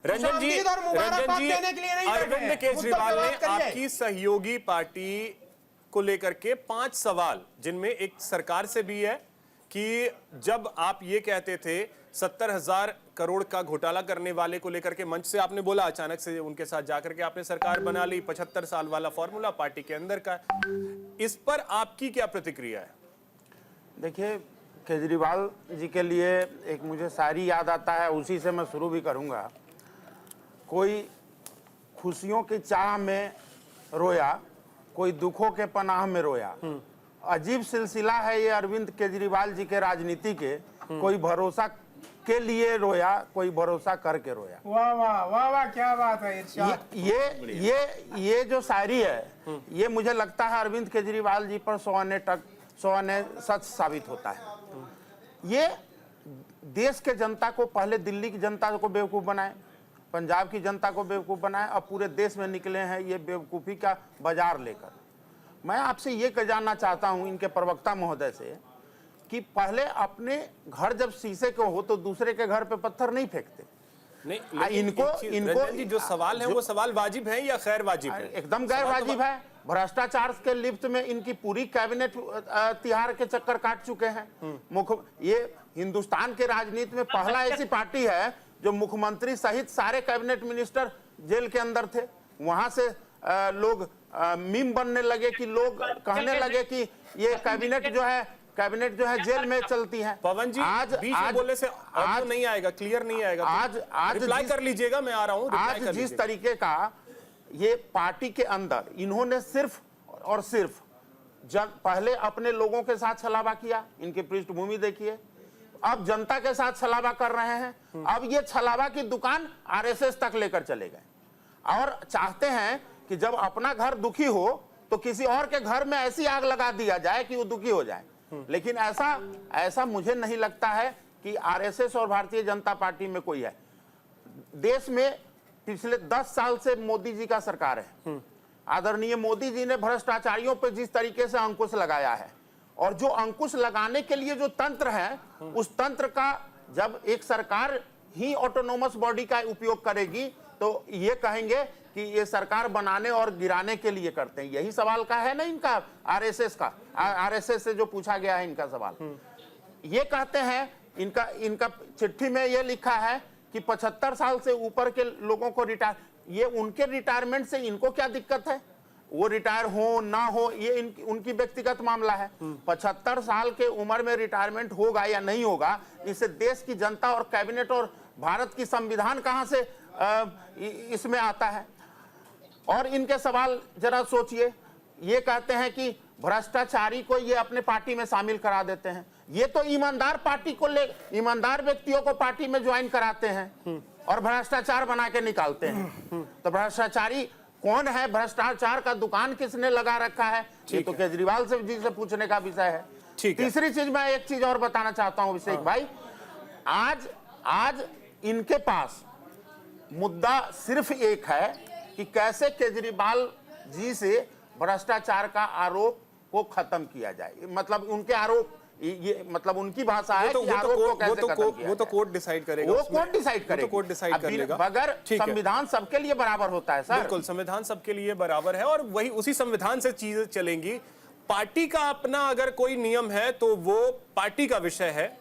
रंजन जी, अरविंद केजरीवाल ने आपकी सहयोगी पार्टी को लेकर के 5 सवाल, जिनमें एक सरकार से भी है कि जब आप ये कहते थे 70,000 करोड़ का घोटाला करने वाले को लेकर के मंच से आपने बोला, अचानक से उनके साथ जाकर के आपने सरकार बना ली, 75 साल वाला फॉर्मूला पार्टी के अंदर का। इस पर आपकी क्या प्रतिक्रिया है? देखिए, केजरीवाल जी के लिए एक मुझे शायरी याद आता है, उसी से मैं शुरू भी करूंगा। कोई खुशियों की चाह में रोया, कोई दुखों के पनाह में रोया। अजीब सिलसिला है ये अरविंद केजरीवाल जी के राजनीति के। कोई भरोसा के लिए रोया, कोई भरोसा करके रोया। वाह वाह वाह वाह, क्या बात है इरशाद। ये जो शायरी है, ये मुझे लगता है अरविंद केजरीवाल जी पर 100 आने सच साबित होता है। ये देश के जनता को, पहले दिल्ली की जनता को बेवकूफ बनाए, पंजाब की जनता को बेवकूफ बनाए, अब पूरे देश में निकले हैं ये बेवकूफ़ी का बाजार लेकर। मैं आपसे ये जानना चाहता हूं इनके प्रवक्ता महोदय से कि पहले अपने घर जब शीशे के हो तो दूसरे के घर पे पत्थर नहीं फेंकते। नहीं, इनको जी, जो सवाल है वो सवाल वाजिब है या खैर वाजिब है? एकदम गैर वाजिब है। भ्रष्टाचार के लिप्त में इनकी पूरी कैबिनेट तिहाड़ के चक्कर काट चुके हैं। ये हिंदुस्तान के राजनीति में पहला ऐसी पार्टी है जो मुख्यमंत्री सहित सारे कैबिनेट मिनिस्टर जेल के अंदर थे। वहां से लोग मीम बनने लगे कि लोग कहने लगे कि ये कैबिनेट जो है जेल में चलती है। पवन जी, आज बीच में बोलने से आज नहीं आएगा, क्लियर नहीं आएगा। आज रिप्लाई कर लीजिएगा, मैं आ रहा हूं। आज जिस तरीके का ये पार्टी के अंदर इन्होंने सिर्फ और सिर्फ पहले अपने लोगों के साथ छलावा किया, इनकी पृष्ठभूमि देखिए, अब जनता के साथ छलावा कर रहे हैं। अब ये छलावा की दुकान आरएसएस तक लेकर चले गए और चाहते हैं कि जब अपना घर दुखी हो तो किसी और के घर में ऐसी आग लगा दिया जाए कि वो दुखी हो जाए। लेकिन ऐसा मुझे नहीं लगता है कि आरएसएस और भारतीय जनता पार्टी में कोई है। देश में पिछले 10 साल से मोदी जी का सरकार है। आदरणीय मोदी जी ने भ्रष्टाचारियों पर जिस तरीके से अंकुश लगाया है, और जो अंकुश लगाने के लिए जो तंत्र है, उस तंत्र का जब एक सरकार ही ऑटोनोमस बॉडी का उपयोग करेगी तो ये कहेंगे कि ये सरकार बनाने और गिराने के लिए करते हैं। यही सवाल का है ना इनका, आरएसएस का। आरएसएस से जो पूछा गया है इनका सवाल, ये कहते हैं, इनका चिट्ठी में ये लिखा है कि 75 साल से ऊपर के लोगों को रिटायर, ये उनके रिटायरमेंट से इनको क्या दिक्कत है? वो रिटायर हो ना हो ये उनकी व्यक्तिगत मामला है। 75 साल के उम्र में रिटायरमेंट होगा या नहीं होगा, इससे देश की जनता और कैबिनेट और भारत की संविधान कहां से इसमें आता है? और इनके सवाल जरा सोचिए, ये कहते हैं कि भ्रष्टाचारी को ये अपने पार्टी में शामिल करा देते हैं। ये तो ईमानदार ईमानदार व्यक्तियों को पार्टी में ज्वाइन कराते हैं और भ्रष्टाचार बना के निकालते हैं। तो भ्रष्टाचारी कौन है? भ्रष्टाचार का दुकान किसने लगा रखा है? ये तो केजरीवाल जी से पूछने का विषय है। तीसरी चीज, मैं एक चीज और बताना चाहता हूं अभिषेक भाई, आज इनके पास मुद्दा सिर्फ एक है कि कैसे केजरीवाल जी से भ्रष्टाचार का आरोप को खत्म किया जाए। मतलब उनके आरोप, ये मतलब उनकी भाषा है कि आरोप को कैसे खत्म किया जाए। वो तो कोर्ट डिसाइड करेगा। वो कोर्ट डिसाइड करेगा। कोर्ट डिसाइड कर लेगा। मगर संविधान सबके लिए बराबर होता है सर। बिल्कुल, संविधान सबके लिए बराबर है और वही उसी संविधान से चीजें चलेंगी। पार्टी का अपना अगर कोई नियम है तो वो पार्टी का विषय है।